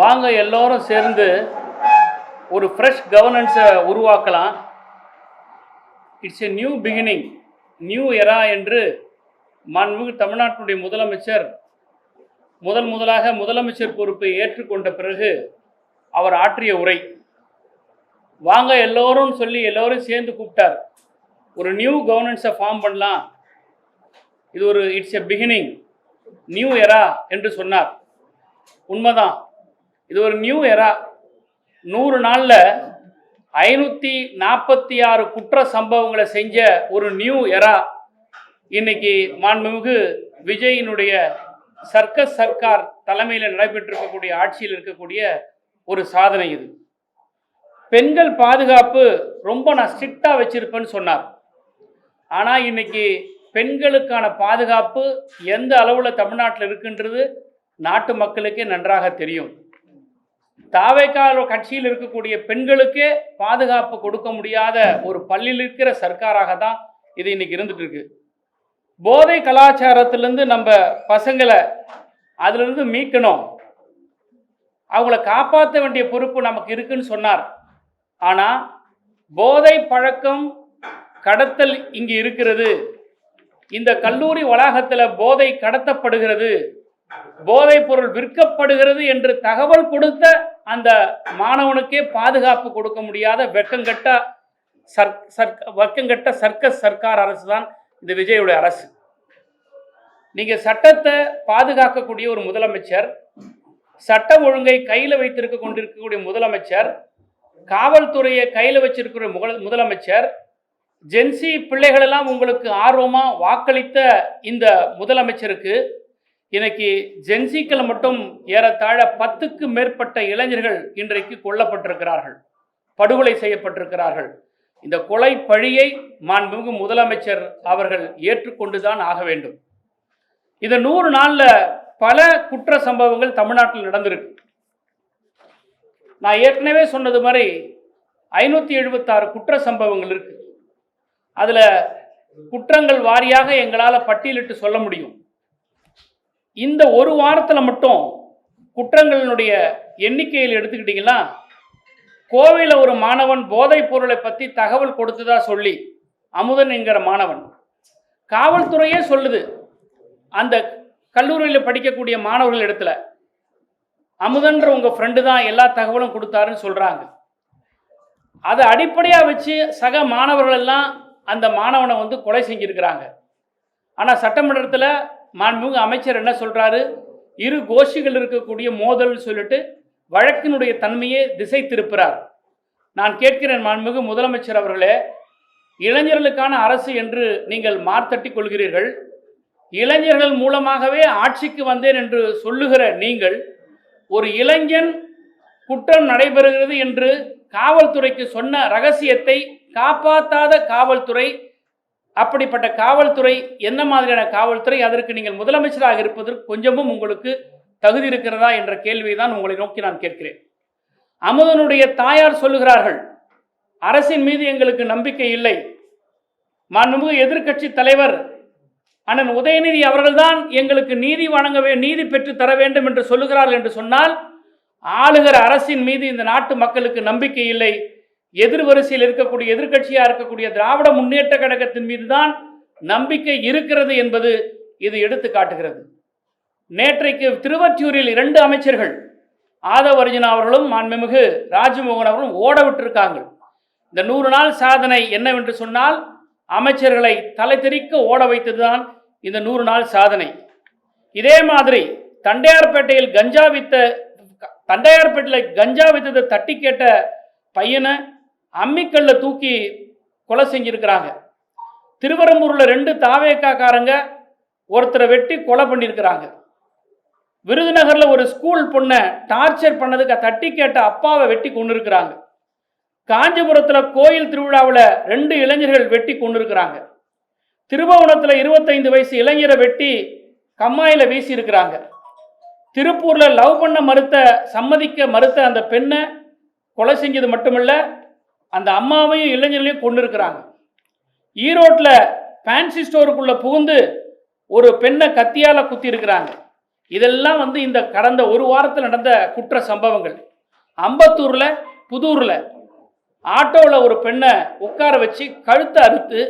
வாங்க எல்லோரும் சேர்ந்து ஒரு ஃப்ரெஷ் கவர்னன்ஸை உருவாக்கலாம். It's a new beginning, new எரா என்று மாண்புமிகு தமிழ்நாட்டுடைய முதலமைச்சர் முதலாக முதலமைச்சர் பொறுப்பை ஏற்றுக்கொண்ட பிறகு அவர் ஆற்றிய உரை. வாங்க எல்லோரும் சொல்லி எல்லோரும் சேர்ந்து கூப்பிட்டார். ஒரு நியூ கவர்னன்ஸை ஃபார்ம் பண்ணலாம், இது ஒரு இட்ஸ் எ பிகினிங், நியூ எரா என்று சொன்னார். உண்மைதான், இது ஒரு நியூ எரா. 100 நாளில் 546 குற்ற சம்பவங்களை செஞ்ச ஒரு நியூ எரா இன்னைக்கு மாண்புமிகு விஜயினுடைய சர்க்கஸ் சர்க்கார் தலைமையில் நடைபெற்றிருக்கக்கூடிய ஆட்சியில் இருக்கக்கூடிய ஒரு சாதனை இது. பெண்கள் பாதுகாப்பு ரொம்ப நான் ஸ்ட்ரிக்டாக வச்சிருப்பேன்னு சொன்னார். ஆனால் இன்னைக்கு பெண்களுக்கான பாதுகாப்பு எந்த அளவில் தமிழ்நாட்டில் இருக்குன்றது நாட்டு மக்களுக்கே நன்றாக தெரியும். தாவேக்கால கட்சியில் இருக்கக்கூடிய பெண்களுக்கே பாதுகாப்பு கொடுக்க முடியாத ஒரு பள்ளியில் இருக்கிற சர்க்காராக தான் இது இன்னைக்கு இருந்துட்டு இருக்கு. போதை கலாச்சாரத்திலேருந்து நம்ம பசங்களை அதிலிருந்து மீட்கணும், அவங்கள காப்பாற்ற வேண்டிய பொறுப்பு நமக்கு இருக்குன்னு சொன்னார். ஆனால் போதை பழக்கம் கடத்தல் இங்கே இருக்கிறது, இந்த கல்லூரி வளாகத்தில் போதை கடத்தப்படுகிறது, போதைப் பொருள் விற்கப்படுகிறது என்று தகவல் கொடுத்த அந்த மாணவனுக்கே பாதுகாப்பு கொடுக்க முடியாத வெக்கங்கட்ட சர்க்கஸ் சர்க்கார் அரசு தான் இந்த விஜயுடைய அரசு. நீங்க சட்டத்தை பாதுகாக்கக்கூடிய ஒரு முதலமைச்சர், சட்டம் ஒழுங்கை கையில் வைத்திருக்க கொண்டிருக்கக்கூடிய முதலமைச்சர், காவல்துறையை கையில் வச்சிருக்கிற முதலமைச்சர், ஜென்சி பிள்ளைகளெல்லாம் உங்களுக்கு ஆர்வமாக வாக்களித்த இந்த முதலமைச்சருக்கு இன்னைக்கு ஜென்சிக்கள் மட்டும் ஏறத்தாழ 10க்கு மேற்பட்ட இளைஞர்கள் இன்றைக்கு கொல்லப்பட்டிருக்கிறார்கள், படுகொலை செய்யப்பட்டிருக்கிறார்கள். இந்த கொலை பழியை மாண்புமிகு முதலமைச்சர் அவர்கள் ஏற்றுக்கொண்டுதான் ஆக வேண்டும். இந்த 100 நாளில் பல குற்ற சம்பவங்கள் தமிழ்நாட்டில் நடந்திருக்கு. நான் ஏற்கனவே சொன்னது மாதிரி 576 குற்ற சம்பவங்கள் இருக்கு. அதில் குற்றங்கள் வாரியாக எங்களால் பட்டியலிட்டு சொல்ல முடியும். இந்த ஒரு வாரத்தில் மட்டும் குற்றங்களினுடைய எண்ணிக்கையில் எடுத்துக்கிட்டிங்கன்னா, கோவையில் ஒரு மாணவன் போதைப் பொருளை பற்றி தகவல் கொடுத்ததா சொல்லி, அமுதன் என்கிற மாணவன், காவல்துறையே சொல்லுது அந்த கல்லூரியில் படிக்கக்கூடிய மாணவர்கள் இடத்துல, அமுதன்ற உங்கள் ஃப்ரெண்டு தான் எல்லா தகவலும் கொடுத்தாருன்னு சொல்கிறாங்க. அதை அடிப்படையாக வச்சு சக மாணவர்கள் எல்லாம் அந்த மாணவனை கொலை செஞ்சுருக்கிறாங்க. ஆனால் சட்டமன்றத்தில் மாண்புமிகு அமைச்சர் என்ன சொல்கிறாரு, இரு கோஷ்டிகள் இருக்கக்கூடிய மோதல் சொல்லிட்டு வழக்கினுடைய தன்மையை திசை திருப்புறார். நான் கேட்கிறேன் மாண்புமிகு முதலமைச்சர் அவர்களே, இளைஞர்களுக்கான அரசு என்று நீங்கள் மார்த்தட்டி கொள்கிறீர்கள். இளைஞர்கள் மூலமாகவே ஆட்சிக்கு வந்தேன் என்று சொல்லுகிற நீங்கள், ஒரு இளைஞன் குற்றம் நடைபெறுகிறது என்று காவல்துறைக்கு சொன்ன ரகசியத்தை காப்பாற்றாத காவல்துறை, அப்படிப்பட்ட காவல்துறை என்ன மாதிரியான காவல்துறை? அதற்கு நீங்கள் முதலமைச்சராக இருப்பதற்கு கொஞ்சமும் உங்களுக்கு தகுதி இருக்கிறதா என்ற கேள்வியை தான் உங்களை நோக்கி நான் கேட்கிறேன். அமுதனுடைய தாயார் சொல்லுகிறார்கள், அரசின் மீது எங்களுக்கு நம்பிக்கை இல்லை, மாண்புமிகு எதிர்க்கட்சி தலைவர் அண்ணன் உதயநிதி அவர்கள்தான் எங்களுக்கு நீதி பெற்று தர வேண்டும் என்று சொல்லுகிறார்கள் என்று சொன்னால், ஆளுகிற அரசின் மீது இந்த நாட்டு மக்களுக்கு நம்பிக்கை இல்லை. எதிர்வரிசையில் இருக்கக்கூடிய எதிர்க்கட்சியாக இருக்கக்கூடிய திராவிட முன்னேற்ற கழகத்தின் மீது தான் நம்பிக்கை இருக்கிறது என்பது இது எடுத்து காட்டுகிறது. நேற்றைக்கு திருவொற்றியூரில் 2 அமைச்சர்கள், ஆதவ அர்ஜுனா அவர்களும் மாண்புமிகு ராஜ்மோகன் அவர்களும் ஓட விட்டிருக்காங்க. இந்த 100 நாள் சாதனை என்னவென்று சொன்னால், அமைச்சர்களை தலை தெறிக்க ஓட வைத்ததுதான் இந்த 100 நாள் சாதனை. இதே மாதிரி தண்டையார்பேட்டையில் கஞ்சா வித்ததை தட்டி கேட்ட பையனை அம்மிக்கல்ல தூக்கி கொலை செஞ்சிருக்கிறாங்க. திருவரம்பூரில் 2 தாவேக்காரங்க ஒருத்தரை வெட்டி கொலை பண்ணியிருக்கிறாங்க. விருதுநகரில் ஒரு ஸ்கூல் பொண்ணை டார்ச்சர் பண்ணதுக்கு தட்டி கேட்ட அப்பாவை வெட்டி கொண்டு இருக்கிறாங்க. காஞ்சிபுரத்தில் கோயில் திருவிழாவில் 2 இளைஞர்கள் வெட்டி கொண்டு இருக்கிறாங்க. திருபுவனத்தில் 25 வயசு இளைஞரை வெட்டி கம்மாயில் வீசி இருக்கிறாங்க. திருப்பூரில் லவ் பண்ண சம்மதிக்க மறுத்த அந்த பெண்ணை கொலை செஞ்சது மட்டுமல்ல, அந்த அம்மாவையும் இளைஞர்களையும் கொண்டு இருக்கிறாங்க. ஈரோட்டில் ஃபேன்சி ஸ்டோருக்குள்ளே புகுந்து ஒரு பெண்ணை கத்தியால் குத்தி இருக்கிறாங்க. இதெல்லாம் வந்து இந்த கடந்த ஒரு வாரத்தில் நடந்த குற்ற சம்பவங்கள். அம்பத்தூரில் புதூரில் ஆட்டோவில் ஒரு பெண்ணை உட்கார வச்சு கழுத்தை அறுத்து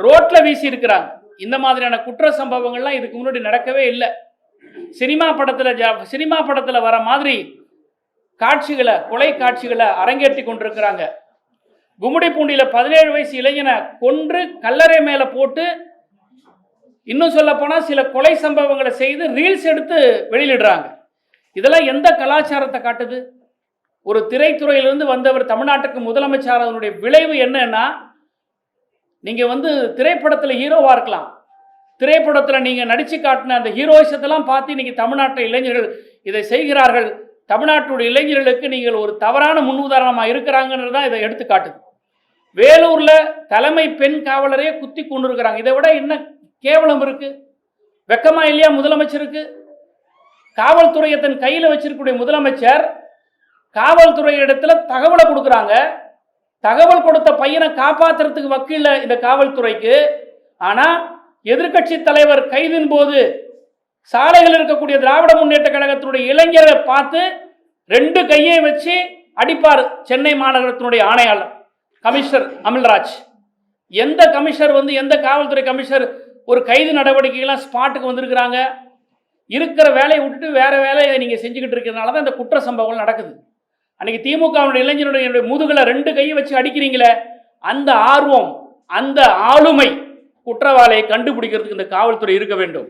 ரோட்டில் வீசி இருக்கிறாங்க. இந்த மாதிரியான குற்ற சம்பவங்கள்லாம் இதுக்கு முன்னாடி நடக்கவே இல்லை. சினிமா படத்தில் வர மாதிரி காட்சிகளை, கொலை காட்சிகளை அரங்கேற்றி கொண்டிருக்கிறாங்க. கும்மிடிப்பூண்டியில் 17 வயசு இளைஞனை கொன்று கல்லறை மேலே போட்டு, இன்னும் சொல்ல போனால் சில கொலை சம்பவங்களை செய்து ரீல்ஸ் எடுத்து வெளியிடுறாங்க. இதெல்லாம் எந்த கலாச்சாரத்தை காட்டுது? ஒரு திரைத்துறையிலிருந்து வந்தவர் தமிழ்நாட்டுக்கு முதலமைச்சர், அதனுடைய விளைவு என்னன்னா, நீங்கள் வந்து திரைப்படத்தில் ஹீரோவாக இருக்கலாம், திரைப்படத்தில் நீங்கள் நடித்து காட்டின அந்த ஹீரோயிசத்தெல்லாம் பார்த்து இன்றைக்கி தமிழ்நாட்டு இளைஞர்கள் இதை செய்கிறார்கள். தமிழ்நாட்டுடைய இளைஞர்களுக்கு நீங்கள் ஒரு தவறான முன்னுதாரணமாக இருக்கிறாங்கன்னு தான் இதை எடுத்து காட்டுது. வேலூரில் தலைமை பெண் காவலரையே குத்தி கொண்டு இருக்கிறாங்க. இதை விட என்ன கேவலம் இருக்கு? வெக்கமா இல்லையா முதலமைச்சருக்கு? காவல்துறையை தன் கையில் வச்சிருக்கக்கூடிய முதலமைச்சர் காவல்துறை இடத்துல தகவலை கொடுக்குறாங்க. தகவல் கொடுத்த பையனை காப்பாற்றுறதுக்கு வக்கீல இந்த காவல்துறைக்கு. ஆனால் எதிர்கட்சி தலைவர் கைதின் போது சாலைகள் இருக்கக்கூடிய திராவிட முன்னேற்ற கழகத்தினுடைய இளைஞரை பார்த்து 2 கையை வச்சு அடிப்பார் சென்னை மாநகரத்தினுடைய ஆணையாளர் கமிஷனர் அமல்ராஜ். எந்த கமிஷனர் வந்து, எந்த காவல்துறை கமிஷனர் ஒரு கைது நடவடிக்கைகள்லாம் ஸ்பாட்டுக்கு வந்திருக்கிறாங்க? இருக்கிற வேலையை விட்டுட்டு வேற வேலையை நீங்கள் செஞ்சுக்கிட்டு இருக்கிறதுனால தான் இந்த குற்ற சம்பவங்கள் நடக்குது. அன்னைக்கு திமுகவுடைய இளைஞருடைய முதுகில் 2 கையை வச்சு அடிக்கிறீங்களே, அந்த ஆர்வம், அந்த ஆளுமை குற்றவாளியை கண்டுபிடிக்கிறதுக்கு இந்த காவல்துறை இருக்க வேண்டும்.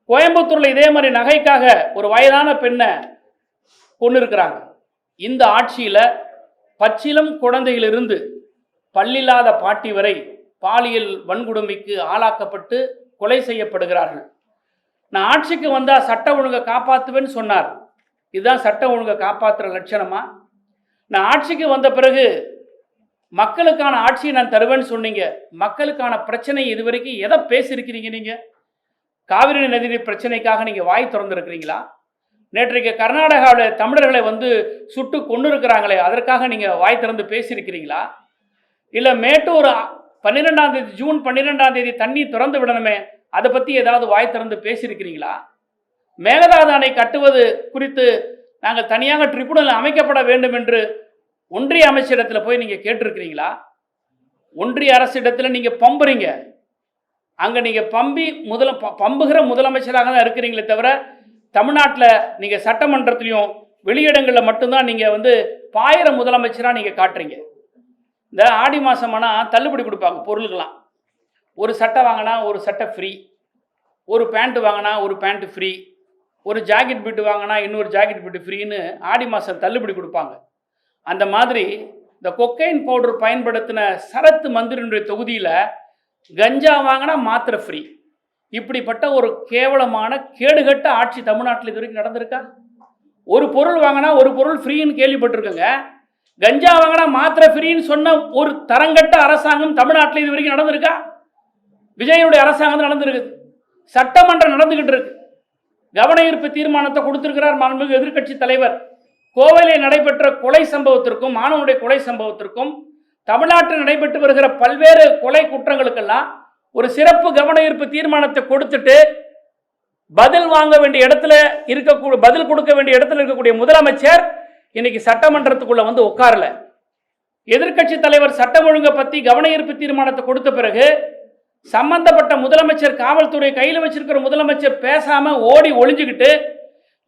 கோயம்புத்தூரில் இதே மாதிரி நகைக்காக ஒரு வயதான பெண்ணை கொண்டு இருக்கிறாங்க. இந்த ஆட்சியில் பச்சிலம் குழந்தையிலிருந்து பல்லில்லாத பாட்டி வரை பாலியல் வன்கொடுமைக்கு ஆளாக்கப்பட்டு கொலை செய்யப்படுகிறார்கள். நான் ஆட்சிக்கு வந்தால் சட்ட ஒழுங்கை காப்பாற்றுவேன்னு சொன்னார். இதுதான் சட்ட ஒழுங்கை காப்பாற்றுற லட்சணமா? நான் ஆட்சிக்கு வந்த பிறகு மக்களுக்கான ஆட்சியை நான் தருவேன்னு சொன்னீங்க. மக்களுக்கான பிரச்சனை இதுவரைக்கும் எதை பேசியிருக்கிறீங்க? நீங்கள் காவிரி நதிநீர் பிரச்சனைக்காக நீங்கள் வாய் திறந்துருக்கிறீங்களா? நேற்றைக்கு கர்நாடகாவில் தமிழர்களை வந்து சுட்டு கொண்டு இருக்கிறாங்களே, அதற்காக நீங்கள் வாய் திறந்து பேசியிருக்கிறீங்களா? இல்லை மேட்டூர் 12ஆம் தேதி, ஜூன் 12ஆம் தேதி தண்ணி திறந்து விடணுமே, அதை பற்றி ஏதாவது வாய் திறந்து பேசியிருக்கிறீங்களா? மேகதாது அணை கட்டுவது குறித்து நாங்கள் தனியாக ட்ரிபுனல் அமைக்கப்பட வேண்டும் என்று ஒன்றிய அமைச்சரிடத்தில் போய் நீங்கள் கேட்டிருக்கிறீங்களா? ஒன்றிய அரசிடத்தில் நீங்கள் பம்புறீங்க. அங்கே நீங்கள் பம்புகிற முதலமைச்சராக தான் இருக்கிறீங்களே தவிர, தமிழ்நாட்டில் நீங்கள் சட்டமன்றத்திலையும் வெளியிடங்களில் மட்டும்தான் நீங்கள் வந்து பாயிர முதலமைச்சராக நீங்கள் காட்டுறீங்க. இந்த ஆடி மாதமானால் தள்ளுபடி கொடுப்பாங்க பொருளுக்கெல்லாம். ஒரு சட்டை வாங்கினா ஒரு சட்டை ஃப்ரீ, ஒரு பேண்ட்டு வாங்கினா ஒரு பேண்ட்டு ஃப்ரீ, ஒரு ஜாக்கெட் பிட்டு வாங்கினா இன்னொரு ஜாக்கெட் பிட்டு ஃப்ரீன்னு ஆடி மாதம் தள்ளுபடி கொடுப்பாங்க. அந்த மாதிரி இந்த கொக்கைன் பவுடர் பயன்படுத்தின சரத்து மந்திரினுடைய தொகுதியில் கஞ்சா வாங்கினா மாத்திரை ஃப்ரீ. இப்படிப்பட்ட ஒரு கேவலமான கேடுகட்ட ஆட்சி தமிழ்நாட்டில் இது வரைக்கும் நடந்திருக்கா? ஒரு பொருள் வாங்கினா ஒரு பொருள் ஃப்ரீன்னு கேள்விப்பட்டிருக்கோங்க. கஞ்சா வாங்கினா மாத்திரை ஃப்ரீன்னு சொன்ன ஒரு தரங்கட்ட அரசாங்கம் தமிழ்நாட்டில் இது வரைக்கும் நடந்திருக்கா? விஜயனுடைய அரசாங்கம் நடந்திருக்குது. சட்டமன்றம் நடந்துகிட்டு இருக்கு. கவன ஈர்ப்பு தீர்மானத்தை கொடுத்திருக்கிறார் மாண்புமிகு எதிர்க்கட்சி தலைவர். கோவையில் நடைபெற்ற கொலை சம்பவத்திற்கும், மாணவனுடைய கொலை சம்பவத்திற்கும், தமிழ்நாட்டில் நடைபெற்று வருகிற பல்வேறு கொலை குற்றங்களுக்கெல்லாம் ஒரு சிறப்பு கவன ஈர்ப்பு தீர்மானத்தை கொடுத்துட்டு பதில் வாங்க வேண்டிய இடத்துல இருக்கக்கூடிய, பதில் கொடுக்க வேண்டிய இடத்துல இருக்கக்கூடிய முதலமைச்சர் இன்னைக்கு சட்டமன்றத்துக்குள்ள வந்து உட்காரல. எதிர்க்கட்சி தலைவர் சட்டம் ஒழுங்கை பத்தி கவன ஈர்ப்பு தீர்மானத்தை கொடுத்த பிறகு சம்பந்தப்பட்ட முதலமைச்சர், காவல்துறை கையில் வச்சிருக்கிற முதலமைச்சர் பேசாம ஓடி ஒளிஞ்சுக்கிட்டு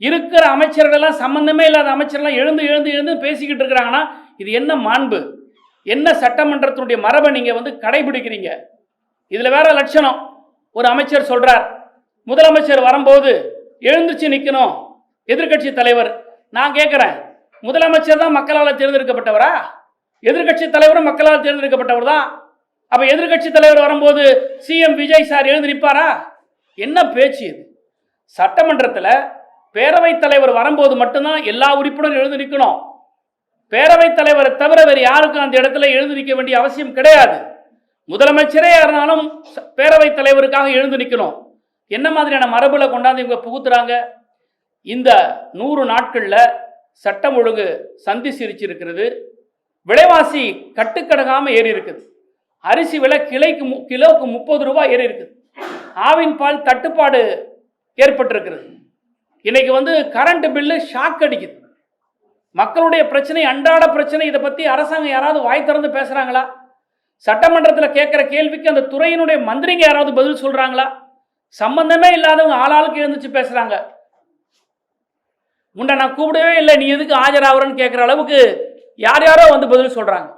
இருக்கிற அமைச்சர்களெல்லாம், சம்பந்தமே இல்லாத அமைச்சர்கள்லாம் எழுந்து எழுந்து எழுந்து பேசிக்கிட்டு இருக்கிறாங்கன்னா இது என்ன மாண்பு? என்ன சட்டமன்றத்தினுடைய மரபை நீங்க வந்து கடைபிடிக்கிறீங்க? இதுல வேற லட்சணம். ஒரு அமைச்சர் சொல்றார், முதலமைச்சர் வரும்போது எழுந்துச்சு நிற்கணும் எதிர்க்கட்சி தலைவர். நான் கேட்கிறேன், முதலமைச்சர் தான் மக்களால் தேர்ந்தெடுக்கப்பட்டவரா? எதிர்க்கட்சி தலைவரும் மக்களால் தேர்ந்தெடுக்கப்பட்டவர் தான். அப்ப எதிர்க்கட்சி தலைவர் வரும்போது சிஎம் விஜய் சார் எழுந்து நிற்பாரா? என்ன பேச்சு இது? சட்டமன்றத்தில் பேரவைத் தலைவர் வரும்போது மட்டும்தான் எல்லா உறுப்பினரும் எழுந்து நிற்கணும். பேரவைத் தலைவரை தவிர வேறு யாருக்கும் அந்த இடத்துல எழுந்து நிற்க வேண்டிய அவசியம் கிடையாது. முதலமைச்சரே யாருனாலும் பேரவைத் தலைவருக்காக எழுந்து நிற்கணும். என்ன மாதிரியான மரபுல கொண்டாந்து இவங்க புகுத்துறாங்க? இந்த 100 நாட்களில் சட்டம் ஒழுங்கு சந்தி சிரிச்சிருக்கிறது. விலைவாசி கட்டுக்கடங்காமல் ஏறி இருக்குது. அரிசி விலை கிலோவுக்கு 30 ரூபாய் ஏறி இருக்குது. ஆவின் பால் தட்டுப்பாடு ஏற்பட்டிருக்கிறது. இன்னைக்கு வந்து கரண்ட் பில்லு ஷாக் அடிக்குது. மக்களுடைய பிரச்சனை, அன்றாட பிரச்சனை, இதை பற்றி அரசாங்கம் யாராவது வாய் திறந்து பேசுகிறாங்களா? சட்டமன்றத்தில் கேட்குற கேள்விக்கு அந்த துறையினுடைய மந்திரிங்க யாராவது பதில் சொல்கிறாங்களா? சம்பந்தமே இல்லாதவங்க ஆளாளுக்கு எழுந்துச்சு பேசுகிறாங்க. உன்னை நான் கூப்பிடவே இல்லை, நீ எதுக்கு ஆஜராகிறன்னு கேட்குற அளவுக்கு யார் யாரோ வந்து பதில் சொல்கிறாங்க.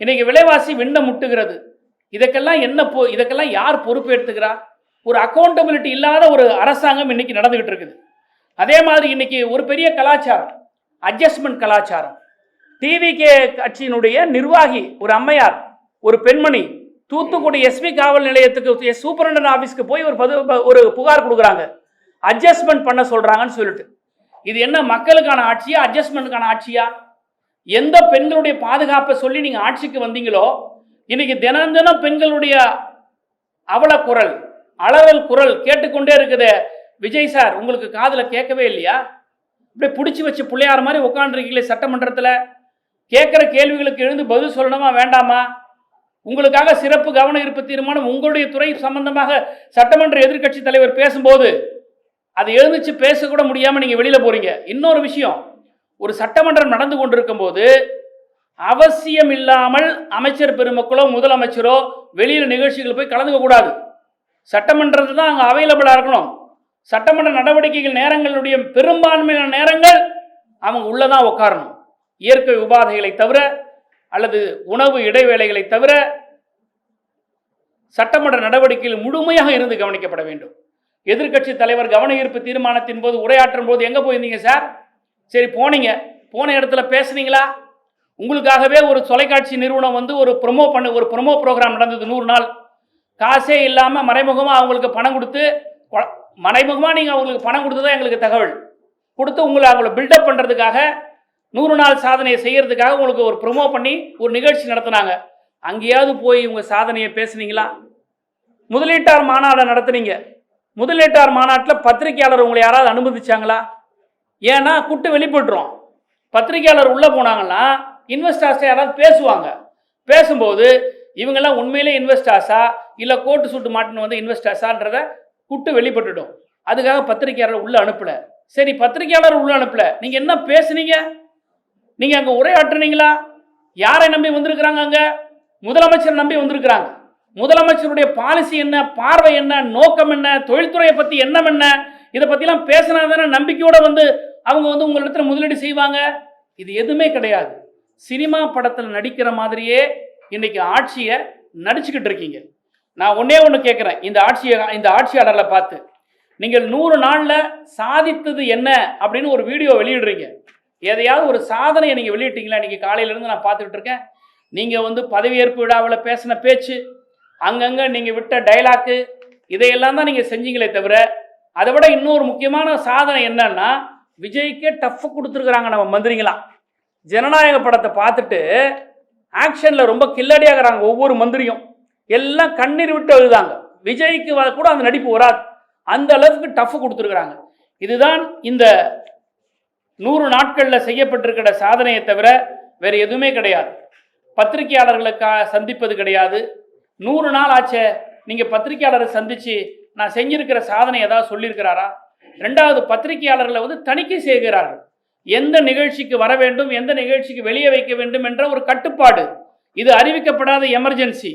இன்றைக்கி விலைவாசி விண்ண முட்டுகிறது. இதுக்கெல்லாம் இதுக்கெல்லாம் யார் பொறுப்பு எடுத்துக்கிறா? ஒரு அக்கௌண்டபிலிட்டி இல்லாத ஒரு அரசாங்கம் இன்னைக்கு நடந்துகிட்டு இருக்குது. அதே மாதிரி இன்னைக்கு ஒரு பெரிய கலாச்சாரம், அட்ஜஸ்ட்மெண்ட் கலாச்சாரம். டிவிகே கட்சியினுடைய நிர்வாகி ஒரு அம்மையார், ஒரு பெண்மணி தூத்துக்குடி எஸ்பி காவல் நிலையத்துக்கு சூப்பரண்டன் ஆஃபீஸ்க்கு போய் ஒரு புகார் கொடுக்குறாங்க, அட்ஜஸ்ட்மெண்ட் பண்ண சொல்கிறாங்கன்னு சொல்லிட்டு. இது என்ன மக்களுக்கான ஆட்சியா, அட்ஜஸ்ட்மெண்ட்டுக்கான ஆட்சியா? எந்த பெண்களுடைய பாதுகாப்பை சொல்லி நீங்கள் ஆட்சிக்கு வந்தீங்களோ, இன்னைக்கு தினம் தினம் பெண்களுடைய அவல குரல், அலறல் குரல் கேட்டுக்கொண்டே இருக்குது. விஜய் சார், உங்களுக்கு காதில் கேட்கவே இல்லையா? இப்படி பிடிச்சி வச்சு பிள்ளையார் மாதிரி உட்காந்துருக்கீங்களே சட்டமன்றத்தில். கேட்குற கேள்விகளுக்கு எழுந்து பதில் சொல்லணுமா வேண்டாமா? உங்களுக்காக சிறப்பு கவன ஈர்ப்பு தீர்மானம் உங்களுடைய துறை சம்பந்தமாக சட்டமன்ற எதிர்க்கட்சி தலைவர் பேசும்போது அது எழுந்துச்சு பேசக்கூட முடியாமல் நீங்கள் வெளியில் போகிறீங்க. இன்னொரு விஷயம், ஒரு சட்டமன்றம் நடந்து கொண்டிருக்கும் போது அவசியம் இல்லாமல் அமைச்சர் பெருமக்களோ முதலமைச்சரோ வெளியில் நிகழ்ச்சிகள் போய் கலந்துக்க கூடாது. சட்டமன்றத்தில் தான் அங்கே அவைலபிளாக இருக்கணும். சட்டமன்ற நடவடிக்கைகள் நேரங்களுடைய பெரும்பான்மையான நேரங்கள் அவங்க உள்ளதான் உட்காரணும். இயற்கை உபாதைகளை தவிர அல்லது உணவு இடைவேளைகளை தவிர சட்டமன்ற நடவடிக்கைகள் முழுமையாக இருந்து கவனிக்கப்பட வேண்டும். எதிர்க்கட்சி தலைவர் கவன ஈர்ப்பு தீர்மானத்தின் போது உரையாற்றும் போது எங்கே போயிருந்தீங்க சார்? சரி போனீங்க, போன இடத்துல பேசுனீங்களா? உங்களுக்காகவே ஒரு தொலைக்காட்சி நிறுவனம் வந்து ஒரு ப்ரொமோ ப்ரோக்ராம் நடந்தது 100 நாள். காசே இல்லாமல் மறைமுகமாக அவங்களுக்கு பணம் கொடுத்து, மறைமுகமாக நீங்கள் அவங்களுக்கு பணம் கொடுத்ததான் எங்களுக்கு தகவல் கொடுத்து அவங்கள பில்டப் பண்ணுறதுக்காக 100 நாள் சாதனையை செய்கிறதுக்காக உங்களுக்கு ஒரு ப்ரொமோ பண்ணி ஒரு நிகழ்ச்சி நடத்தினாங்க. அங்கேயாவது போய் உங்கள் சாதனையை பேசுனீங்களா? முதலீட்டார் மாநாடை நடத்துனீங்க. முதலீட்டார் மாநாட்டில் பத்திரிகையாளர் உங்களை யாராவது அனுமதிச்சாங்களா? ஏன்னா கூட்டு வெளிப்பட்டுரும். பத்திரிகையாளர் உள்ளே போனாங்கன்னா இன்வெஸ்டர்ஸை யாராவது பேசுவாங்க. பேசும்போது இவங்கெல்லாம் உண்மையிலே இன்வெஸ்டர்ஸா இல்லை கோட்டு சூட்டு மாட்டின்னு வந்து இன்வெஸ்டர்ஸான்றதை கூட்டு வெளிப்பட்டுடும். அதுக்காக பத்திரிகையாளர் உள்ளே அனுப்பலை. சரி, பத்திரிகையாளர் உள்ளே அனுப்பலை, நீங்கள் என்ன பேசுனீங்க? நீங்கள் அங்கே உரையாற்றுனீங்களா? யாரை நம்பி வந்திருக்கிறாங்க? அங்கே முதலமைச்சர் நம்பி வந்திருக்கிறாங்க. முதலமைச்சருடைய பாலிசி என்ன, பார்வை என்ன, நோக்கம் என்ன, தொழில்துறையை பற்றி எண்ணம் என்ன, இதை பற்றிலாம் பேசினா தானே நம்பிக்கையோடு வந்து அவங்க வந்து உங்களிடத்தில் முதலீடு செய்வாங்க. இது எதுவுமே கிடையாது. சினிமா படத்தில் நடிக்கிற மாதிரியே இன்னைக்கு ஆட்சியை நடிச்சுக்கிட்டு இருக்கீங்க. நான் ஒன்றே ஒன்று கேட்குறேன், இந்த ஆட்சியாளர்களை பார்த்து, நீங்கள் 100 நாளில் சாதித்தது என்ன அப்படின்னு ஒரு வீடியோ வெளியிடுறீங்க. எதையாவது ஒரு சாதனையை நீங்கள் வெளியிட்டீங்களா? இன்றைக்கி காலையிலேருந்து நான் பார்த்துக்கிட்டு இருக்கேன். நீங்கள் வந்து பதவியேற்பு விழாவில் பேசின பேச்சு, அங்கங்கே நீங்கள் விட்ட டைலாக்கு, இதையெல்லாம் தான் நீங்கள் செஞ்சீங்களே தவிர, அதை விட இன்னொரு முக்கியமான சாதனை என்னன்னா, விஜய்க்கே டஃப் கொடுத்துருக்குறாங்க நம்ம மந்திரிங்களாம். ஜனநாயக படத்தை பார்த்துட்டு ஆக்ஷனில் ரொம்ப கில்லடியாகிறாங்க ஒவ்வொரு மந்திரியும். எல்லாம் கண்ணீர் விட்டு எழுதாங்க. விஜய்க்கு கூட அந்த நடிப்பு வராது, அந்த அளவுக்கு டஃப் கொடுத்துருக்குறாங்க. இதுதான் இந்த 100 நாட்களில் செய்யப்பட்டிருக்கிற சாதனையை தவிர வேறு எதுவுமே கிடையாது. பத்திரிகையாளர்களுக்காக சந்திப்பது கிடையாது. 100 நாள் ஆச்சே, நீங்கள் பத்திரிகையாளரை சந்தித்து நான் செஞ்சிருக்கிற சாதனை ஏதாவது சொல்லியிருக்கிறாரா? 2வது, பத்திரிகையாளர்களை வந்து தணிக்கை செய்கிறார்கள். எந்த நிகழ்ச்சிக்கு வர வேண்டும், எந்த நிகழ்ச்சிக்கு வெளியே வைக்க வேண்டும் என்ற ஒரு கட்டுப்பாடு. இது அறிவிக்கப்படாத எமர்ஜென்சி.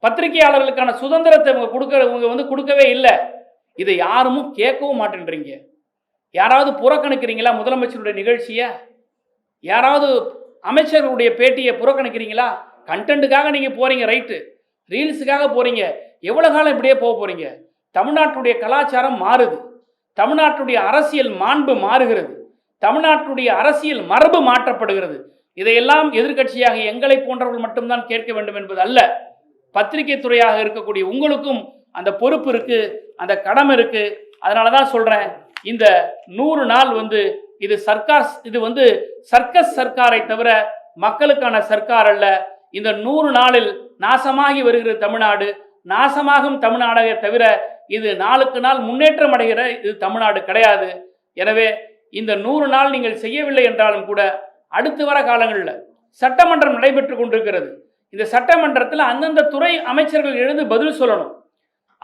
பத்திரிகையாளர்களுக்கான சுதந்திரத்தை இவங்க கொடுக்கவே இல்லை. இதை யாரும் கேட்கவும் மாட்டேன்றீங்க. யாராவது புறக்கணிக்கிறீங்களா முதலமைச்சருடைய நிகழ்ச்சியை? யாராவது அமைச்சர்களுடைய பேட்டியை புறக்கணிக்கிறீங்களா? கண்டென்ட்டுக்காக நீங்கள் போகிறீங்க, ரைட்டு, ரீல்ஸுக்காக போகிறீங்க. எவ்வளோ காலம் இப்படியே போக போகிறீங்க? தமிழ்நாட்டுடைய கலாச்சாரம் மாறுது, தமிழ்நாட்டுடைய அரசியல் மாண்பு மாறுகிறது, தமிழ்நாட்டுடைய அரசியல் மரபு மாற்றப்படுகிறது. இதையெல்லாம் எதிர்க்கட்சியாக எங்களை போன்றவர்கள் மட்டும்தான் கேட்க வேண்டும் என்பது அல்ல. பத்திரிகை துறையாக இருக்கக்கூடிய உங்களுக்கும் அந்த பொறுப்பு இருக்குது, அந்த கடமை இருக்குது. அதனால தான் சொல்கிறேன், இந்த 100 நாள் வந்து இது வந்து சர்க்கஸ் சர்க்காரை தவிர மக்களுக்கான சர்க்கார் அல்ல. இந்த 100 நாளில் நாசமாகி வருகிற தமிழ்நாடு, நாசமாகும் தமிழ்நாடை தவிர இது நாளுக்கு நாள் முன்னேற்றம் அடைகிற இது தமிழ்நாடு கிடையாது. எனவே இந்த 100 நாள் நீங்கள் செய்யவில்லை என்றாலும் கூட அடுத்து வர காலங்களில் சட்டமன்றம் நடைபெற்று கொண்டிருக்கிறது. இந்த சட்டமன்றத்தில் அந்தந்த துறை அமைச்சர்கள் எழுந்து பதில் சொல்லணும்.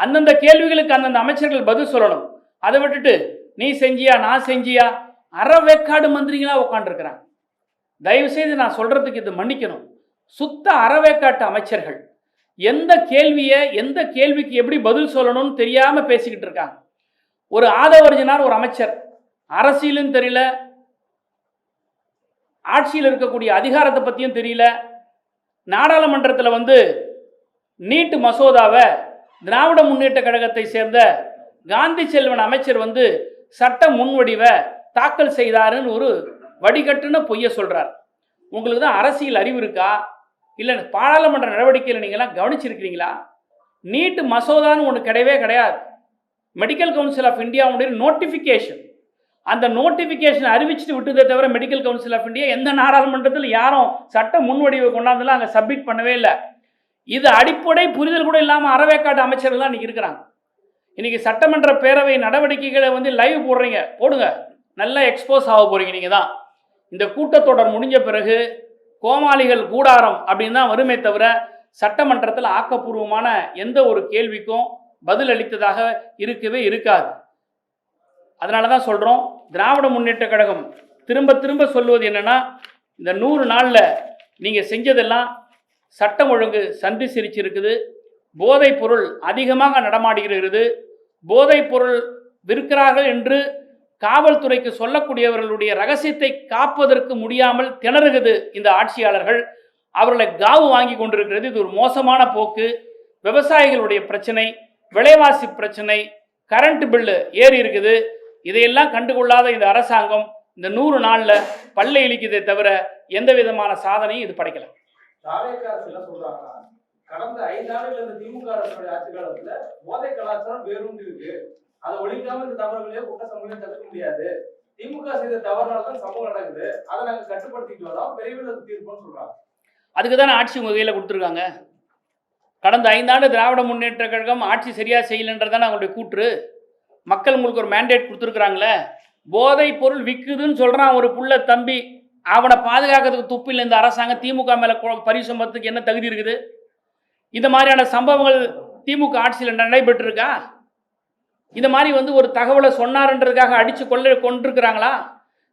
அந்தந்த கேள்விகளுக்கு அந்தந்த அமைச்சர்கள் பதில் சொல்லணும். அதை விட்டுட்டு நீ செஞ்சியா நான் செஞ்சியா அறவேக்காடு மந்திரிகளா உட்காந்துருக்கிறாங்க. தயவுசெய்து நான் சொல்றதுக்கு இது மன்னிக்கணும். சுத்த அறவேக்காட்டு அமைச்சர்கள் எந்த கேள்விக்கு எப்படி பதில் சொல்லணும்னு தெரியாம பேசிக்கிட்டு இருக்காங்க. ஒரு ஆதவர்ஜனார் ஒரு அமைச்சர், அரசியலும் தெரியல, ஆட்சியில் இருக்கக்கூடிய அதிகாரத்தை பற்றியும் தெரியல. நாடாளுமன்றத்தில் நீட்டு மசோதாவை திராவிட முன்னேற்ற கழகத்தை சேர்ந்த காந்தி செல்வன் அமைச்சர் சட்ட முன்வடிவை தாக்கல் செய்தாருன்னு ஒரு வடிகட்டுன்னு பொய்ய சொல்றார். உங்களுக்கு தான் அரசியல் அறிவு இருக்கா? இல்லை பாராளுமன்ற நடவடிக்கையில் நீங்கள்லாம் கவனிச்சிருக்கிறீங்களா? நீட்டு மசோதான்னு ஒன்று கிடையவே கிடையாது. மெடிக்கல் கவுன்சில் ஆஃப் இந்தியாவுடைய நோட்டிஃபிகேஷன், அந்த நோட்டிஃபிகேஷன் அறிவிச்சுட்டு விட்டதே தவிர மெடிக்கல் கவுன்சில் ஆஃப் இந்தியா எந்த நாடாளுமன்றத்தில் யாரும் சட்ட முன்வடிவை கொண்டாந்துலாம் அங்கே சப்மிட் பண்ணவே இல்லை. இது அடிப்படை புரிதல் கூட இல்லாமல் அறவேக்காட்டு அமைச்சர்கள் தான் இன்றைக்கி இருக்கிறாங்க. இன்றைக்கி சட்டமன்ற பேரவை நடவடிக்கைகளை லைவ் போடுறீங்க, போடுங்க, நல்லா எக்ஸ்போஸ் ஆக போகிறீங்க. நீங்கள் தான் இந்த கூட்டத்தொடர் முடிஞ்ச பிறகு கோமாளிகள் கூடாரம் அப்படின்னு தான் வருமே தவிர சட்டமன்றத்தில் ஆக்கப்பூர்வமான எந்த ஒரு கேள்விக்கும் பதில் அளித்ததாக இருக்கவே இருக்காது. அதனால தான் சொல்கிறோம், திராவிட முன்னேற்ற கழகம் திரும்ப திரும்ப சொல்வது என்னென்னா, இந்த 100 நாளில் நீங்கள் செஞ்சதெல்லாம் சட்டம் ஒழுங்கு சந்தி சிரிச்சிருக்குது, போதைப் பொருள் அதிகமாக நடமாடுகிறது, போதைப் பொருள் விற்கிறார்கள் என்று காவல்துறைக்கு சொல்லக்கூடியவர்களுடைய ரகசியத்தை காப்பதற்கு முடியாமல் திணறுகிறது இந்த ஆட்சியாளர்கள். அவர்களை காவு வாங்கி கொண்டிருக்கிறது. இது ஒரு மோசமான போக்கு. விவசாயிகளுடைய பிரச்சனை, விலைவாசி பிரச்சனை, கரண்ட் பில்லு ஏறி இருக்குது. இதையெல்லாம் கண்டுகொள்ளாத இந்த அரசாங்கம் இந்த 100 நாளில் பல்லை இழிக்குதே தவிர எந்த விதமான சாதனையும் இது படைக்கல. கடந்த 5 ஆண்டுகள் இந்த திமுக அரசுடைய ஆட்சி காலத்துல போதை கலாச்சாரம் வேரூன்றி இருக்கு. அதை ஒழிக்காம இந்த தவறுகளையோ குற்ற சமூகம் தடுக்க முடியாது. திமுக செய்த தவறுனால தான் சமூகம் நடக்குது. அதை நாங்க கட்டுப்படுத்திட்டு வரோம், விரைவில் அது தீர்ப்போம்னு சொல்றாங்க. அதுக்கு தானே ஆட்சி உங்க கையில் கொடுத்துருக்காங்க. கடந்த 5 ஆண்டு திராவிட முன்னேற்ற கழகம் ஆட்சி சரியா செய்யலன்றதான அவங்களுடைய கூற்று. மக்கள் உங்களுக்கு ஒரு மேண்டேட் கொடுத்துருக்குறாங்களே. போதை பொருள் விற்குதுன்னு சொல்றான் ஒரு புள்ள தம்பி, அவனை பாதுகாக்கிறதுக்கு துப்பில் இந்த அரசாங்கம் திமுக மேல பரிசுமத்துக்கு என்ன தகுதி இருக்குது? இந்த மாதிரியான சம்பவங்கள் திமுக ஆட்சியில் நடைபெற்றிருக்கா? இந்த மாதிரி ஒரு தகவலை சொன்னார்ன்றதுக்காக அடித்து கொண்டிருக்கிறாங்களா?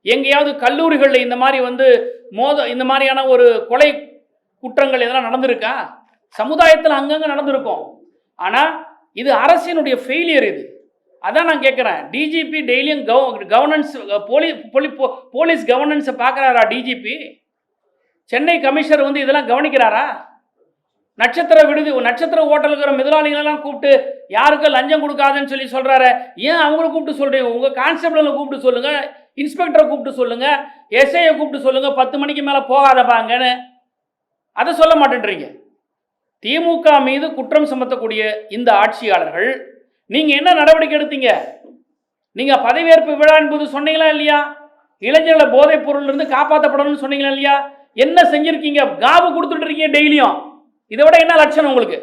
எங்கேயாவது கல்லூரிகளில் இந்த மாதிரி இந்த மாதிரியான ஒரு கொலை குற்றங்கள் எதெல்லாம் நடந்திருக்கா? சமுதாயத்தில் அங்கங்கே நடந்திருக்கும். ஆனால் இது அரசினுடைய ஃபெயிலியர். இது அதான் நான் கேட்குறேன். டிஜிபி டெய்லியும் கவர்னன்ஸ் போலீஸ் கவர்னன்ஸை பார்க்குறாரா டிஜிபி? சென்னை கமிஷனர் இதெல்லாம் கவனிக்கிறாரா? நட்சத்திர ஹோட்டலுக்கு முதலாளிகளெல்லாம் கூப்பிட்டு யாருக்கும் லஞ்சம் கொடுக்காதுன்னு சொல்லி சொல்கிறாரு. ஏன் அவங்கள கூப்பிட்டு சொல்கிறீங்க? உங்கள் கான்ஸ்டபிளை கூப்பிட்டு சொல்லுங்கள், இன்ஸ்பெக்டரை கூப்பிட்டு சொல்லுங்கள், எஸ்ஐயை கூப்பிட்டு சொல்லுங்கள், 10 மணிக்கு மேலே போகாதப்பாங்கன்னு. அதை சொல்ல மாட்டேன்றீங்க. திமுக மீது குற்றம் சுமத்தக்கூடிய இந்த ஆட்சியாளர்கள் நீங்கள் என்ன நடவடிக்கை எடுத்தீங்க? நீங்கள் பதவியேற்பு விழா என்பது சொன்னீங்களா இல்லையா? இளைஞர்களை போதைப் பொருளிலிருந்து காப்பாற்றப்படணும்னு சொன்னீங்களா இல்லையா? என்ன செஞ்சுருக்கீங்க? காவு கொடுத்துட்டு இருக்கீங்க டெய்லியும். இதை விட என்ன லட்சணம் உங்களுக்கு?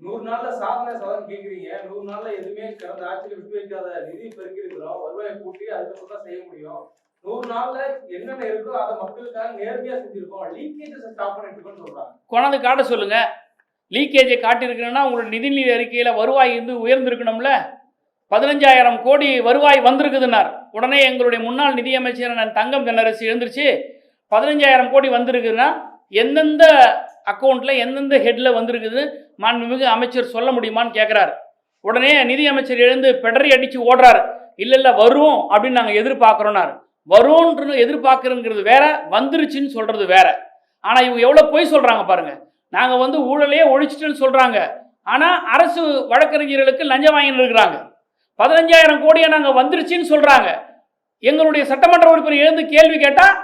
100 நாள்ல சாதனை கேட்குறீங்க. 100 நாள்ல எதுவுமே கடந்த ஆட்சியில் விட்டு வைக்காத நிதி பெருக்கி இருக்கிறோம். வருவாயை கூட்டி அதுக்கப்புறம் தான் செய்ய முடியும். 100 நாள்ல என்னென்ன இருக்கோ அதை மக்களுக்காக நேர்மையா செஞ்சிருக்கோம். லீக்கேஜஸ் ஸ்டாப் பண்ணிட்டு இருக்கோம்னு சொல்றாங்க. கொண்டாந்து காட்ட சொல்லுங்க. லீக்கேஜை காட்டியிருக்கணும்னா உங்களோட நிதிநிலை அறிக்கையில் வருவாய் உயர்ந்திருக்கணும்ல. 15,000 கோடி வருவாய் வந்திருக்குதுன்னார். உடனே எங்களுடைய முன்னாள் நிதியமைச்சர் தங்கம் தென்னரசு எழுந்திருச்சு 15,000 கோடி வந்திருக்குதுன்னா எந்தெந்த அக்கௌண்ட்டில் எந்தெந்த ஹெட்டில் வந்திருக்குது மாண்புமிகு அமைச்சர் சொல்ல முடியுமான்னு கேட்குறாரு. உடனே நிதியமைச்சர் எழுந்து பெடரி அடித்து ஓடுறாரு. இல்லை வரும் அப்படின்னு நாங்கள் எதிர்பார்க்குறோன்னாரு. வரும்ன்றது எதிர்பார்க்குறங்கிறது வேற, வந்துருச்சுன்னு சொல்கிறது வேற. ஆனால் இவங்க எவ்வளோ பொய் சொல்கிறாங்க பாருங்கள். நாங்கள் ஊழலையே ஒழிச்சிட்டுன்னு சொல்கிறாங்க. ஆனால் அரசு வழக்கறிஞர்களுக்கு லஞ்சம் வாங்கின்னு இருக்கிறாங்க. 15,000 கோடியை நாங்கள் வந்துருச்சுன்னு சொல்கிறாங்க. எங்களுடைய சட்டமன்ற உறுப்பினர் எழுந்து கேள்வி கேட்டால்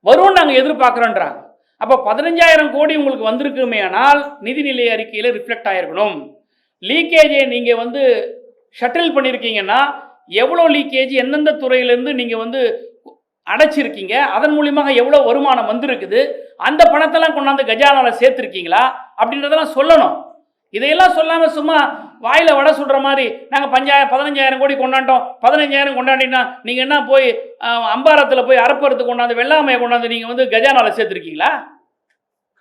வரும்னு நாங்கள் எதிர்பார்க்குறோன்றாங்க. அப்போ 15,000 கோடி உங்களுக்கு வந்திருக்குமே ஆனால் நிதிநிலை அறிக்கையில் ரிஃப்ளெக்ட் ஆகிருக்கணும். லீக்கேஜை நீங்கள் ஷட்டில் பண்ணியிருக்கீங்கன்னா எவ்வளோ லீக்கேஜ் எந்தெந்த துறையிலேருந்து நீங்கள் அடைச்சிருக்கீங்க, அதன் மூலியமாக எவ்வளோ வருமானம் வந்திருக்குது, அந்த பணத்தெல்லாம் கொண்டாந்து கஜானாவில் சேர்த்துருக்கீங்களா அப்படின்றதெல்லாம் சொல்லணும். இதையெல்லாம் சொல்லாமல் சும்மா வாயில் வடை சுடுற மாதிரி நாங்கள் 15,000 கோடி கொண்டாண்டோம், 15,000 கொண்டாடினா நீங்கள் என்ன போய் அம்பாரத்தில் போய் அரப்பறுத்து கொண்டாந்து வெள்ளாமையை கொண்டாந்து நீங்கள் கஜானாவில் சேர்த்துருக்கீங்களா?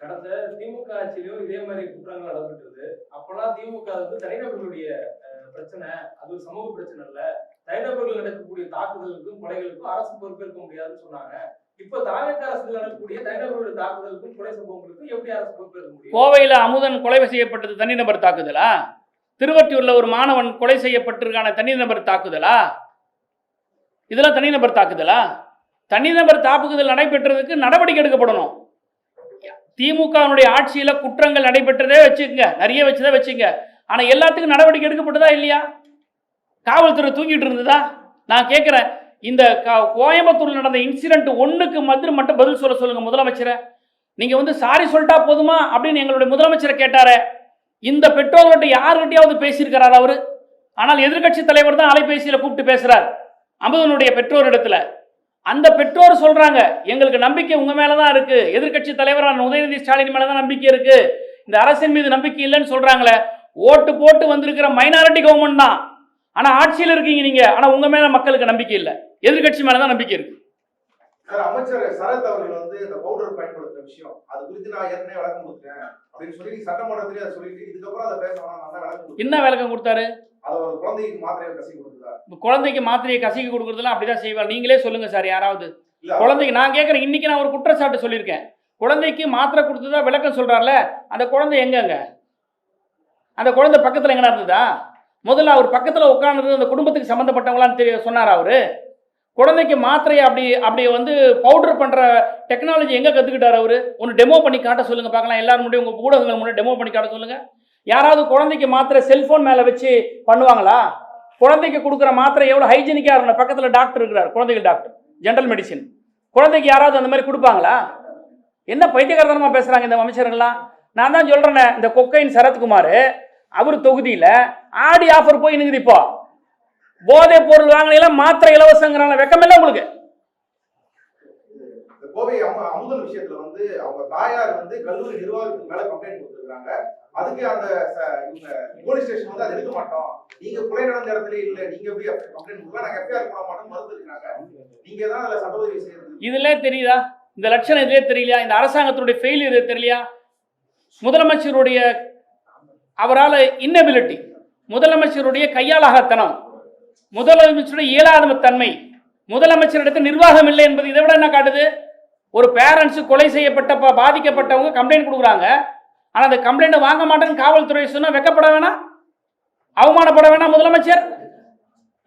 கடந்த திமுக ஆட்சியிலும் இதே மாதிரி குற்றங்கள் நடந்துட்டு. அப்பெல்லாம் திமுக தனிநபர்களுடைய பிரச்சனை, அது சமூக பிரச்சனை இல்லை, தனிநபர்கள் நடக்கக்கூடிய தாக்குதலுக்கும் கொலைகளுக்கும் அரசு பொறுப்பேற்க முடியாதுன்னு சொன்னாங்க. இப்ப தாவேக அரசுல நடக்கக்கூடிய தனிநபர்களுடைய தாக்குதலுக்கும் கொலை சம்பவங்களுக்கும் எப்படி அரசு பொறுப்பேற்க முடியும்? கோவையில் அமுதன் கொலை செய்யப்பட்டது தனிநபர் தாக்குதலா? திருவொற்றியூர்ல ஒரு மாணவன் கொலை செய்யப்பட்டிருக்கான தனிநபர் தாக்குதலா? இதெல்லாம் தனிநபர் தாக்குதலா? தனிநபர் தாக்குதல் நடைபெற்றதுக்கு நடவடிக்கை எடுக்கப்படணும். திமுகவினுடைய ஆட்சியில குற்றங்கள் நடைபெற்றதே வச்சுக்கங்க, நிறைய வச்சுதான் வச்சுங்க. ஆனா எல்லாத்துக்கும் நடவடிக்கை எடுக்கப்பட்டதா இல்லையா? காவல்துறை தூங்கிட்டு இருந்ததா? நான் கேட்கிறேன், இந்த கோயம்புத்தூர்ல நடந்த இன்சிடென்ட் ஒண்ணுக்கு மட்டும் பதில் சொல்லுங்க முதலமைச்சரை. நீங்க வந்து சாரி சொல்லிட்டா போதுமா அப்படின்னு எங்களுடைய முதலமைச்சரை கேட்டாரு. இந்த பெற்றோர்கிட்ட யாருகிட்டயாவது பேசியிருக்கிறார் அவரு? ஆனால் எதிர்கட்சி தலைவர் தான் அலைபேசியில கூப்பிட்டு பேசுறார் அமுதனுடைய பெற்றோர் இடத்துல. அந்த பெற்றோர் சொல்றாங்க, எங்களுக்கு நம்பிக்கை உங்க மேலதான் இருக்கு, எதிர்கட்சி தலைவரான உதயநிதி ஸ்டாலின் மேலதான் நம்பிக்கை இருக்கு, இந்த அரசின் மீது நம்பிக்கை இல்லைன்னு சொல்றாங்களே. ஓட்டு போட்டு வந்திருக்கிற மைனாரிட்டி கவர்மெண்ட் தான், ஆனா ஆட்சியில் இருக்கீங்க நீங்க, ஆனா உங்க மேல மக்களுக்கு நம்பிக்கை இல்லை, எதிர்கட்சி மேலதான் நம்பிக்கை இருக்கு. அமைச்சர் சரத் அவர்கள் வந்து இந்த பவுடர் பயன்படுத்துற விஷயம் அது குறித்து நான் ஏற்கனவே விளக்கம் கொடுத்தேன் அப்படின்னு சொல்லி சட்டமன்றத்திலே அதை சொல்லிட்டு இதுக்கப்புறம் அதை பேச வேணாம் நான் தான் விளக்கம். என்ன விளக்கம் கொடுத்தாரு? அதை ஒரு குழந்தைக்கு மாத்திரையை கசிக்க கொடுத்தாரு. குழந்தைக்கு மாத்திரையை கசிக்க கொடுக்குறதுலாம் அப்படிதான் செய்வார். நீங்களே சொல்லுங்க சார் யாராவது. குழந்தைக்கு நான் கேட்கறேன், இன்னைக்கு நான் ஒரு குற்றச்சாட்டு சொல்லியிருக்கேன். குழந்தைக்கு மாத்திரை கொடுத்ததா விளக்கம் சொல்றாருல, அந்த குழந்தை எங்கங்க? அந்த குழந்தை பக்கத்துல எங்கடா இருந்ததா? முதல்ல அவர் பக்கத்துல உட்கார்ந்தது அந்த குடும்பத்துக்கு சம்பந்தப்பட்டவங்களான்னு சொன்னார் அவரு. குழந்தைக்கு மாத்திரையை அப்படி வந்து பவுடர் பண்ற டெக்னாலஜி எங்க கத்துக்கிட்டாரு அவரு? ஒன்று டெமோ பண்ணி காட்ட சொல்லுங்க பார்க்கலாம். எல்லாரும் முன்னாடி உங்க ஊடகங்கள் முன்னாடி டெமோ பண்ணி காட்ட சொல்லுங்க. யாராவது குழந்தைக்கு மாத்திரை செல்போன் மேல வச்சு பண்ணுவாங்களா? குழந்தைக்கு கொடுக்குற மாத்திரை எவ்வளவு ஹைஜீனிக்கா இருக்கணும். பக்கத்துல டாக்டர் இருக்கிறார், குழந்தைகள் டாக்டர், ஜெனரல் மெடிசின். குழந்தைக்கு யாராவது அந்த மாதிரி கொடுப்பாங்களா? என்ன பைத்தியகாரத்தனமா பேசுறாங்க இந்த அமைச்சர்கள்லாம். நான் தான் சொல்றேன், இந்த கொக்கைன் சரத்குமார் அவர் தொகுதியில ஆடி ஆஃபர் போய் நிக்குது. இப்போ போதை பொருள் வாங்கினா மாத்திரை இலவசங்கிறாங்க. வெக்கமில்ல உங்களுக்கு? கோவை அமுதல் விஷயத்துல வந்து அவங்க தாயார் வந்து கல்லூரி நிர்வாகத்துக்கு மேல கம்ப்ளைண்ட் கொடுத்துருக்காங்க. அதுக்கு அந்த போலீஸ் ஸ்டேஷன் வந்து அதை எடுக்க மாட்டோம், நீங்க கொலை நடந்த இடத்துல இல்ல, நீங்க எப்படி கம்ப்ளைண்ட் கொடுக்கலாம், நாங்க எஃப்ஐஆர் போட மாட்டோம் மறுத்துருக்காங்க. நீங்க தான் அதுல சட்ட உதவி செய்யறது. இதுல தெரியுதா இந்த லட்சணம்? இதுலயே தெரியலையா? இந்த அரசாங்கத்துடைய ஃபெயிலியர் இது தெரியலையா? முதலமைச்சருடைய அவரால் இன்னபிலிட்டி, முதலமைச்சருடைய கையாளாகத்தனம், முதலமைச்சருடைய இயலாத தன்மை, முதலமைச்சரிடத்தில் நிர்வாகம் இல்லை என்பது இதை விட என்ன காட்டுது? ஒரு பேரண்ட்ஸ் கொலை செய்யப்பட்ட பாதிக்கப்பட்டவங்க கம்ப்ளைண்ட் கொடுக்குறாங்க, ஆனால் அந்த கம்ப்ளைண்ட் வாங்க மாட்டேன்னு காவல்துறை சொன்னா வெக்கப்பட வேணாம், அவமானப்பட வேணாம்? முதலமைச்சர்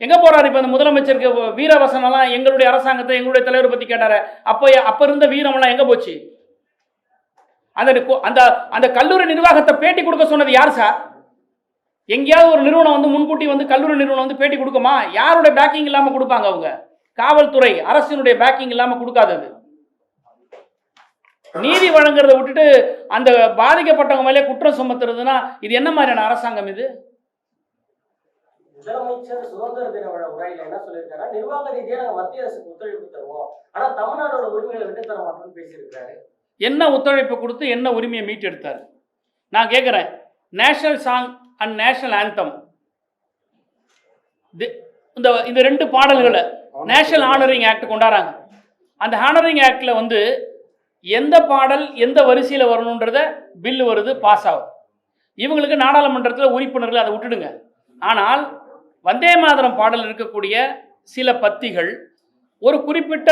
எங்க போறாரு? இப்ப இந்த முதலமைச்சருக்கு வீரவசனம்லாம் எங்களுடைய அரசாங்கத்தை எங்களுடைய தலைவரை பத்தி கேட்டாரு. அப்ப இருந்த வீரமெல்லாம் எங்க போச்சு? அந்த அந்த கல்லூரி நிர்வாகத்தை பேட்டி கொடுக்க சொன்னது யார் சார்? எங்கேயாவது ஒரு நிறுவனம் வந்து முன்கூட்டி வந்து கல்லூரி நிறுவனம் வந்து பேட்டி கொடுக்குமா? யாருடைய பேக்கிங் இல்லாம கொடுப்பாங்க? அவங்க காவல்துறை அரசினுடைய பேக்கிங் இல்லாம கொடுக்காதது. நீதி வழங்குறதை விட்டுட்டு அந்த பாதிக்கப்பட்டவங்க மேலே குற்றம் சுமத்துறதுன்னா இது என்ன மாதிரியான அரசாங்கம் இது? முதலமைச்சர் சுதந்திர தின உரையில என்ன சொல்லியிருக்காரு? நிர்வாக ரீதியா நாங்க மத்திய அரசுக்கு ஒத்துழைப்பு தருவோம், ஆனா தமிழ்நாடோட உரிமைகளை விட்டு தர மாட்டோம்னு பேசியிருக்காரு. என்ன ஒத்துழைப்பு கொடுத்து என்ன உரிமையை மீட்டெடுத்தார்? நான் கேட்கிறேன், national song and national anthem, இந்த ரெண்டு பாடல்களை நேஷனல் ஆனரிங் ஆக்ட் கொண்டாடுறாங்க. அந்த ஆனரிங் ஆக்ட்ல வந்து எந்த பாடல் எந்த வரிசையில் வரணுன்றத பில்லு வருது, பாஸ் ஆகும். இவங்களுக்கு நாடாளுமன்றத்தில் உறுப்பினர்கள் அதை விட்டுடுங்க. ஆனால் வந்தே மாதரம் பாடல் இருக்கக்கூடிய சில பத்திகள் ஒரு குறிப்பிட்ட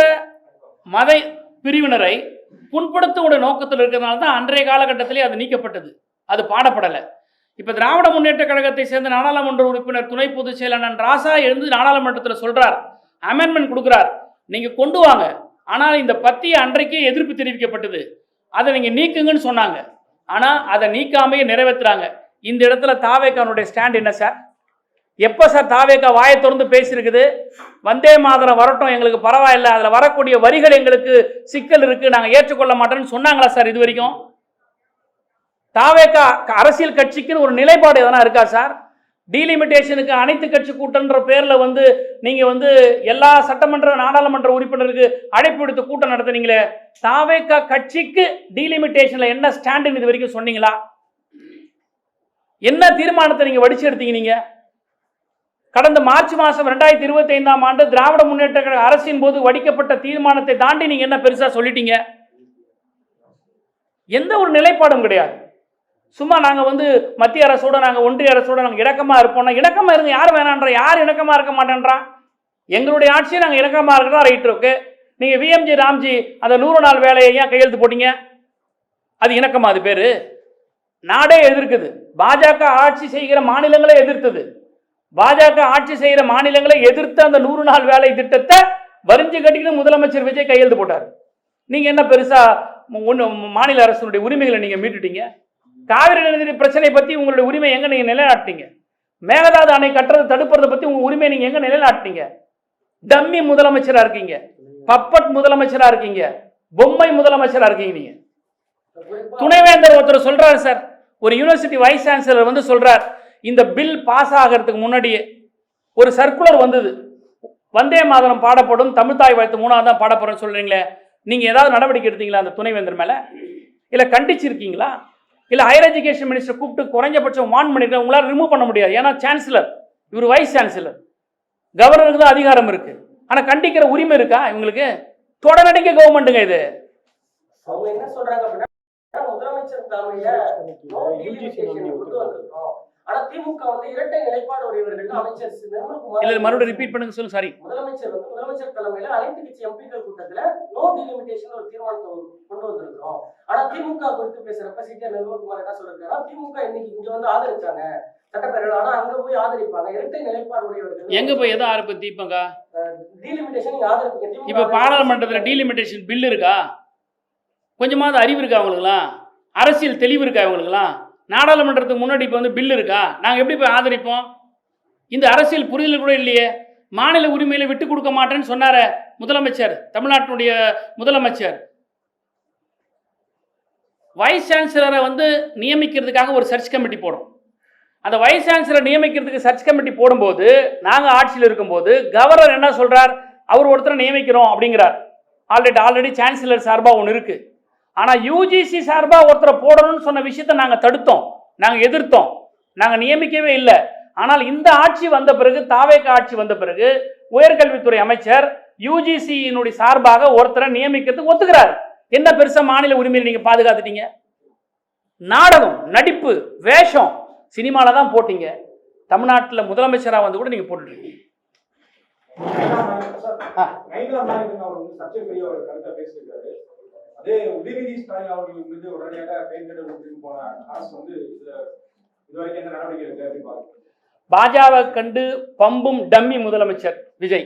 மத பிரிவினரை புண்படுத்தக்கூடிய நோக்கத்தில் இருக்கிறதுனால தான் அன்றைய காலகட்டத்திலே அது நீக்கப்பட்டது, அது பாடப்படலை. இப்போ திராவிட முன்னேற்ற கழகத்தை சேர்ந்த நாடாளுமன்ற உறுப்பினர் துணை பொதுச் செயலாளர் ராசா எழுந்து நாடாளுமன்றத்தில் சொல்றார், அமெண்ட்மெண்ட் கொடுக்குறார், நீங்க கொண்டு வாங்க, ஆனால் இந்த பத்தியை அன்றைக்கே எதிர்ப்பு தெரிவிக்கப்பட்டது, அதை நீங்க நீக்குங்கன்னு சொன்னாங்க. ஆனா அதை நீக்காமையே நிறைவேற்றுறாங்க. இந்த இடத்துல தாவேகானுடைய ஸ்டாண்ட் என்ன சார்? எப்போ சார் தாவேகா வாயை திறந்து பேசியிருக்குது? வந்தே மாதரம் வரட்டும், எங்களுக்கு பரவாயில்லை, அதில் வரக்கூடிய வரிகள் எங்களுக்கு சிக்கல் இருக்கு, நாங்கள் ஏற்றுக்கொள்ள மாட்டோம்னு சொன்னாங்களா சார் இது வரைக்கும்? தாவேகா அரசியல் கட்சிக்குன்னு ஒரு நிலைப்பாடு எதனா இருக்கா சார்? டீலிமிட்டேஷனுக்கு அனைத்து கட்சி கூட்டம்ன்ற பேர்ல வந்து நீங்க வந்து எல்லா சட்டமன்ற நாடாளுமன்ற உறுப்பினருக்கு அழைப்பு விடுத்து கூட்டம் நடத்துனீங்களே, தாவேகா கட்சிக்கு டீலிமிட்டேஷன்ல என்ன ஸ்டாண்ட் இது வரைக்கும் சொன்னீங்களா? என்ன தீர்மானத்தை நீங்க வடிச்சு எடுத்தீங்க? நீங்க கடந்த மார்ச் மாதம் 2025ஆம் ஆண்டு திராவிட முன்னேற்ற கழக அரசின் போது வடிக்கப்பட்ட தீர்மானத்தை தாண்டி நீங்க என்ன பெருசா சொல்லிட்டீங்க? எந்த ஒரு நிலைப்பாடும் கிடையாது. சும்மா நாங்க வந்து மத்திய அரசோட நாங்க ஒன்றிய அரசோட நாங்க இணக்கமா இருப்போம்னா, இணக்கமா இருங்க, யார் வேணான்றா? யார் இணக்கமா இருக்க மாட்டேன்றா? எங்களுடைய ஆட்சியை நாங்கள் இணக்கமாக இருக்கிறதா ரைட் இருக்கு. நீங்கள் விஎம்ஜி ராம்ஜி அந்த 100 நாள் வேலையை ஏன் கையெழுத்து போட்டீங்க? அது இணக்கமா? அது பேர் நாடே எதிர்க்குது. பாஜக ஆட்சி செய்கிற மாநிலங்களே எதிர்த்தது. பாஜக ஆட்சி செய்கிற மாநிலங்களை எதிர்த்து அந்த 100 நாள் வேலை திட்டத்தை வரிஞ்சு கட்டிக்கிட்டு முதலமைச்சர் விஜய் கையெழுத்து போட்டார். நீங்கள் என்ன பெருசா மாநில அரசுடைய உரிமைகளை நீங்கள் மீட்டுட்டீங்க? காவிரி நதி பிரச்சனை பற்றி உங்களுடைய உரிமை எங்கே நீங்கள் நிலைநாட்டினீங்க? மேகதாது அணை கட்டுறதை தடுப்பதை பற்றி உங்கள் உரிமை நீங்கள் எங்கே நிலைநாட்டினீங்க? டம்மி முதலமைச்சராக இருக்கீங்க, பப்பட் முதலமைச்சராக இருக்கீங்க, பொம்மை முதலமைச்சராக இருக்கீங்க. நீங்கள் துணைவேந்தர் ஒருத்தர் சொல்றாரு சார், ஒரு யூனிவர்சிட்டி வைஸ் சான்சலர் வந்து சொல்றார், இந்த பில் பாஸ் ஆகிறதுக்கு முன்னாடியே ஒரு சர்க்குலர் வந்தது, வந்தே மாதரம் பாடப்படும், தமிழ்தாய் வாழ்த்து 3ஆவது தான் பாடப்படும் சொல்றீங்களே, நீங்க ஏதாவது நடவடிக்கை எடுத்தீங்களா அந்த துணைவேந்தர் மேல? இல்ல கண்டிச்சிருக்கீங்களா? இல்ல ஹையர் எஜுகேஷன் மினிஸ்டர் கூப்பிட்டு குறைஞ்சபட்சம் வார்ன் பண்ணிருக்க? உங்களால் ரிமூவ் பண்ண முடியாது, ஏன்னா சான்சலர், இவர் வைஸ் சான்சலர், கவர்னருக்கு தான் அதிகாரம் இருக்கு. ஆனா கண்டிக்கிற உரிமை இருக்கா இவங்களுக்கு? தொடர்நடிக்க கவர்மெண்ட்டுங்க இது. அவங்க என்ன சொல்றாங்க அப்படின்னா, முதலமைச்சர் தலைமையில no delimitation கொண்டு வந்திருக்கோம். ஆனா திமுக வந்து இரட்டை நிலைப்பாடு உடையவர்கள் அமைச்சர் நிர்மல்குமார் இல்ல மறுபடியும் ரிப்பீட் பண்ணுங்க, சொல்லுங்க. சாரி. முதலமைச்சர் தலைமையில அனைத்து கட்சி எம்பிக்கள் கூட்டத்துல நோ டிலிமிட்டேஷன் ஒரு தீர்மானத்தை கொண்டு வந்திருக்கிறோம். ஆனா திமுக குறித்து பேசுறப்ப சிடிஆர் நிர்மல்குமார் என்ன சொல்றாருன்னா, திமுக இன்னைக்கு இங்க வந்து ஆதரிச்சாங்க சட்டப்பேரவையில், ஆனா அங்க போய் ஆதரிப்பாங்க இரட்டை நிலைப்பாடு உடையவர்கள். எங்க போய் எதை ஆரம்பிப்பீங்க? டீலிமிட்டேஷன் நீங்க ஆதரிப்பீங்க. இப்ப பாராளுமன்றத்தில் டீலிமிட்டேஷன் பில் இருக்கா? கொஞ்சமாவது அறிவு இருக்கா அவங்களுக்குலாம்? அரசியல் தெளிவு இருக்கா அவங்களுக்குலாம்? நாடாளுமன்றத்துக்கு முன்னாடி இப்போ வந்து பில் இருக்கா? நாங்கள் எப்படி போய் ஆதரிப்போம்? இந்த அரசியல் புரிதல் கூட இல்லையே. மாநில உரிமையில விட்டு கொடுக்க மாட்டேன்னு சொன்னார முதலமைச்சர், தமிழ்நாட்டினுடைய முதலமைச்சர். வைஸ் சான்சலரை வந்து நியமிக்கிறதுக்காக ஒரு சர்ச் கமிட்டி போடும். அந்த வைஸ் சான்சலர் நியமிக்கிறதுக்கு சர்ச் கமிட்டி போடும்போது, நாங்கள் ஆட்சியில் இருக்கும்போது கவர்னர் என்ன சொல்றார்? அவர் ஒருத்தரை நியமிக்கிறோம் அப்படிங்கிறார். ஆல்ரெடி சான்சலர் சார்பாக ஒன்று இருக்கு. ஆனால் யூஜிசி சார்பாக ஒருத்தரை போடணும்னு சொன்ன விஷயத்தை நாங்கள் தடுத்தோம், நாங்கள் எதிர்த்தோம், நாங்கள் நியமிக்கவே இல்லை. ஆனால் இந்த ஆட்சி வந்த பிறகு, தாவேக ஆட்சி வந்த பிறகு, உயர்கல்வித்துறை அமைச்சர் யூஜிசியினுடைய சார்பாக ஒருத்தரை நியமிக்கிறதுக்கு ஒத்துக்கிறார். என்ன பெருசா மாநில உரிமையை நீங்க பாதுகாத்துட்டீங்க? நாடகம், நடிப்பு, வேஷம், சினிமால தான் போட்டீங்க. தமிழ்நாட்டில் முதலமைச்சராக வந்து கூட நீங்க போட்டுட்டீங்க. அதே உதயநிதி ஸ்டாலின் அவர்கள் மீது உடனடியாக பெயர் போன அரசு வந்து இதுவரைக்கும் எந்த நடவடிக்கை இருக்கு? பாஜக கண்டு பம்பும் டம்மி முதலமைச்சர் விஜய்.